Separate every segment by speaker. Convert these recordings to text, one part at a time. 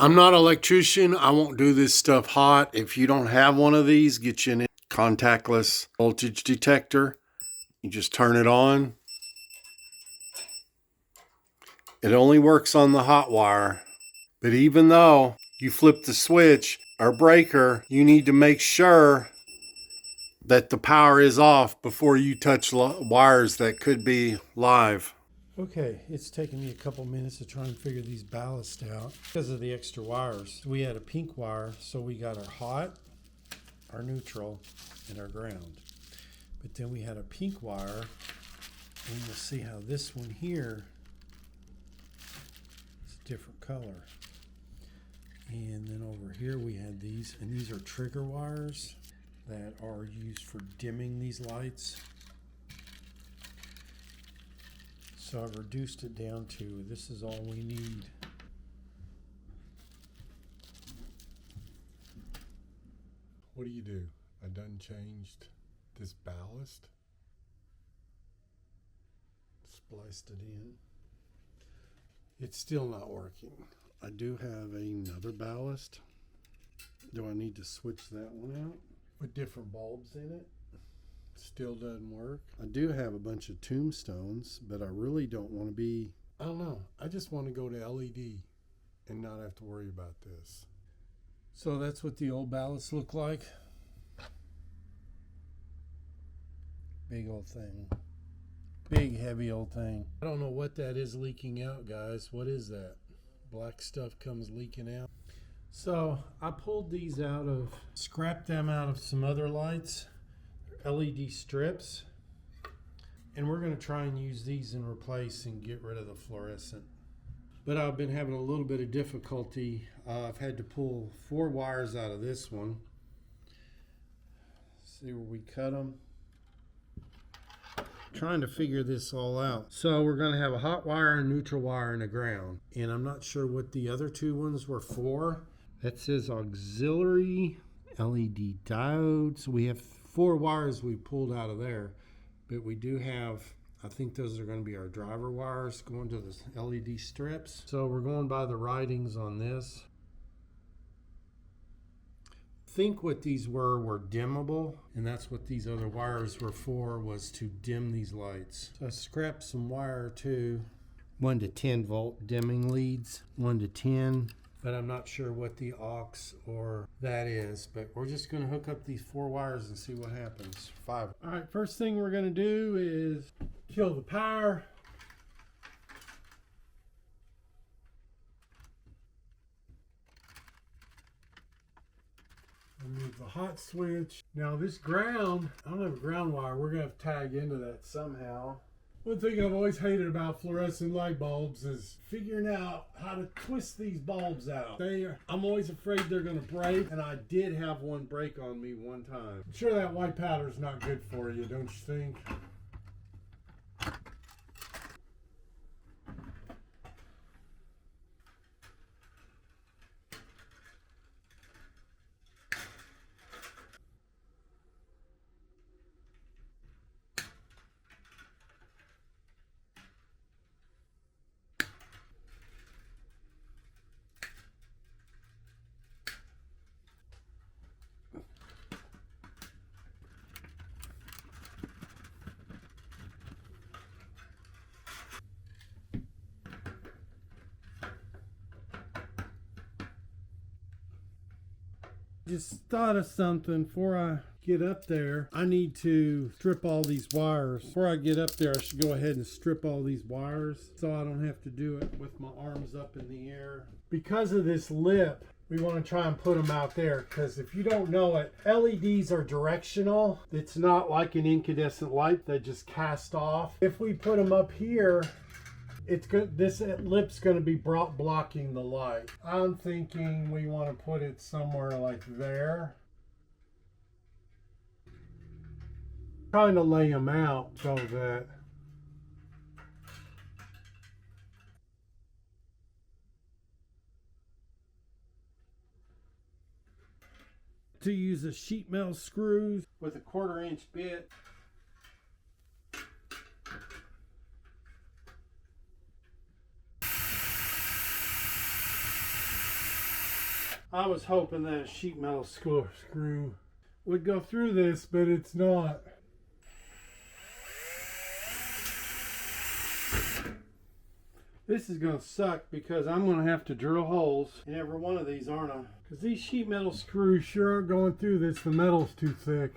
Speaker 1: I'm not an electrician. I won't do this stuff hot. If you don't have one of these, get you a contactless voltage detector. You just turn it on. It only works on the hot wire. But even though you flip the switch or breaker, you need to make sure that the power is off before you touch wires that could be live. Okay, it's taken me a couple minutes to try and figure these ballasts out because of the extra wires. We had a pink wire, so we got our hot, our neutral, and our ground. But then we had a pink wire, and you'll see how this one here is a different color. And then over here we had these, and these are trigger wires that are used for dimming these lights. So I've reduced it down to this is all we need. What do? I done changed this ballast. Spliced it in. It's still not working. I do have another ballast. Do I need to switch that one out? With different bulbs in it? Still doesn't work. I do have a bunch of tombstones, but I really don't want to be, I don't know. I just want to go to LED and not have to worry about this. So that's what the old ballasts look like. Big old thing. Big heavy old thing. I don't know what that is leaking out, guys. What is that? Black stuff comes leaking out. So I pulled these out of, scrapped them out of some other lights. LED strips, and we're going to try and use these in replace and get rid of the fluorescent. But I've been having a little bit of difficulty. I've had to pull 4 wires out of this one. See where we cut them. Trying to figure this all out. So we're going to have a hot wire, a neutral wire, and a ground. And I'm not sure what the other 2 ones were for. That says auxiliary LED diodes. We have 4 wires we pulled out of there, but we do have, I think those are going to be our driver wires going to the LED strips. So we're going by the writings on this. I think what these were dimmable, and that's what these other wires were for, was to dim these lights. So I scrapped some wire too. 1 to 10 volt dimming leads, 1 to 10. But I'm not sure what the aux or that is. But we're just going to hook up these 4 wires and see what happens. 5. All right, first thing we're going to do is kill the power. Remove the hot switch. Now this ground, I don't have a ground wire. We're going to have to tag into that somehow. One thing I've always hated about fluorescent light bulbs is figuring out how to twist these bulbs out. I'm always afraid they're going to break, and I did have one break on me one time. I'm sure that white powder's not good for you, don't you think? Just thought of something before I get up there. I need to strip all these wires. Before I get up there, I should go ahead and strip all these wires so I don't have to do it with my arms up in the air. Because of this lip, we want to try and put them out there, because if you don't know it, LEDs are directional. It's not like an incandescent light that just cast off. If we put them up here, it's good. This lip's going to be blocking the light. I'm thinking we want to put it somewhere like there. Trying to lay them out so that to use a sheet metal screws with a 1/4 inch bit. I was hoping that a sheet metal screw would go through this, but it's not. This is going to suck because I'm going to have to drill holes in every one of these, aren't I? Because these sheet metal screws sure aren't going through this. The metal's too thick.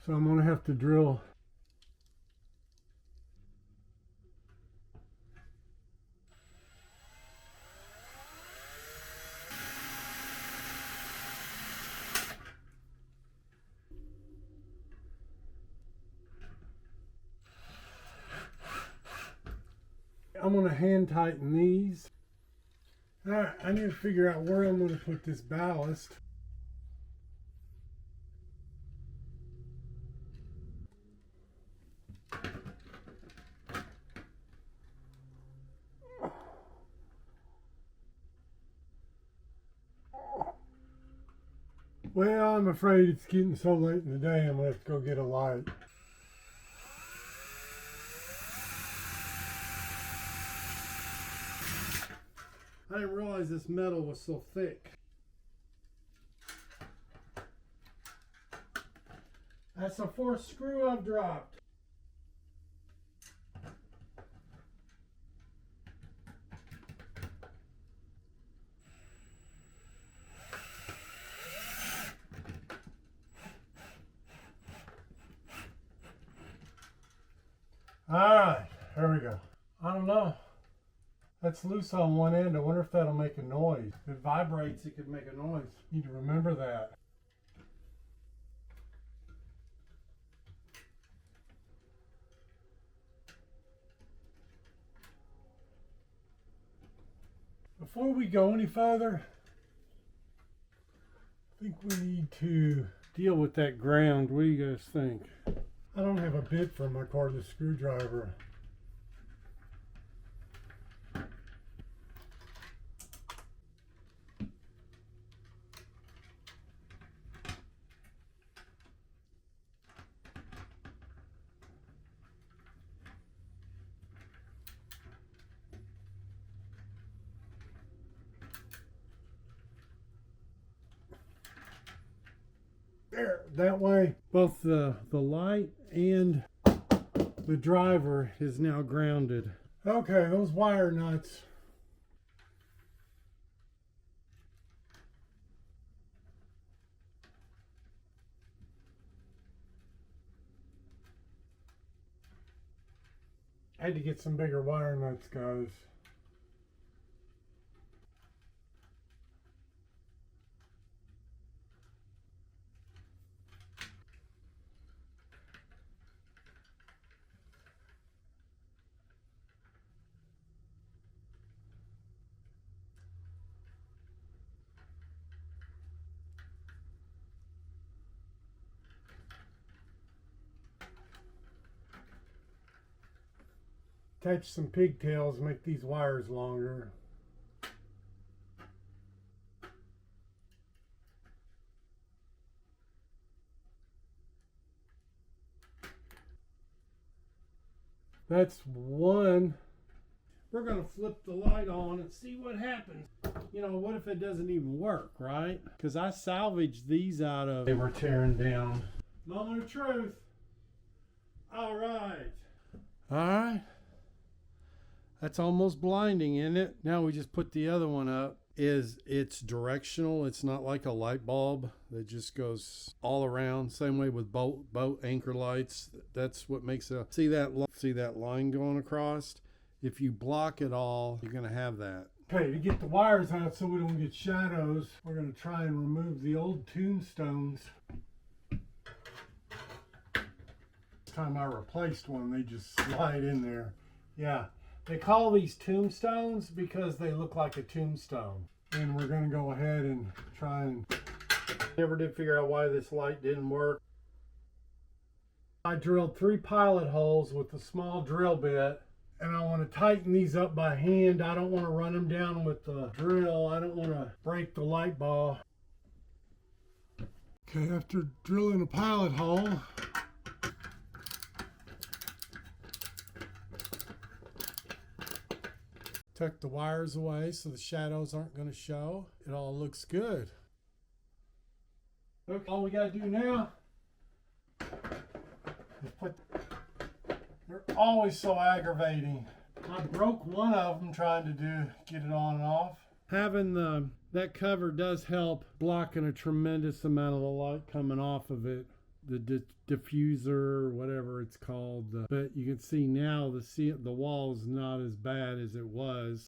Speaker 1: So I'm going to have to drill. I'm going to hand tighten these. Alright, I need to figure out where I'm going to put this ballast. Well, I'm afraid it's getting so late in the day, I'm going to have to go get a light. I didn't realize this metal was so thick. That's the fourth screw I've dropped. Alright, here we go. I don't know. That's loose on one end. I wonder if that'll make a noise. If it vibrates, it could make a noise. Need to remember that. Before we go any further, I think we need to deal with that ground. What do you guys think? I don't have a bit for my cordless screwdriver. There, that way both the light and the driver is now grounded. Okay, those wire nuts. I had to get some bigger wire nuts, guys. Attach some pigtails, make these wires longer. That's one. We're going to flip the light on and see what happens. You know, what if it doesn't even work, right? Because I salvaged these out of... They were tearing down. Moment of truth. All right. All right. That's almost blinding, isn't it? Now we just put the other one up. It's directional. It's not like a light bulb that just goes all around. Same way with boat anchor lights. That's what makes a... See that line going across? If you block it all, you're going to have that. Okay, to get the wires out so we don't get shadows, we're going to try and remove the old tombstones. This time I replaced one, they just slide in there. Yeah. They call these tombstones because they look like a tombstone. And we're going to go ahead and try and... Never did figure out why this light didn't work. I drilled 3 pilot holes with a small drill bit. And I want to tighten these up by hand. I don't want to run them down with the drill. I don't want to break the light ball. Okay, after drilling a pilot hole, Took the wires away so the shadows aren't going to show. It all looks good. Okay, all we got to do now is put... They're always so aggravating. I broke one of them trying to get it on and off. Having that cover does help blocking a tremendous amount of the light coming off of it. The diffuser or whatever it's called. But you can see now the wall is not as bad as it was.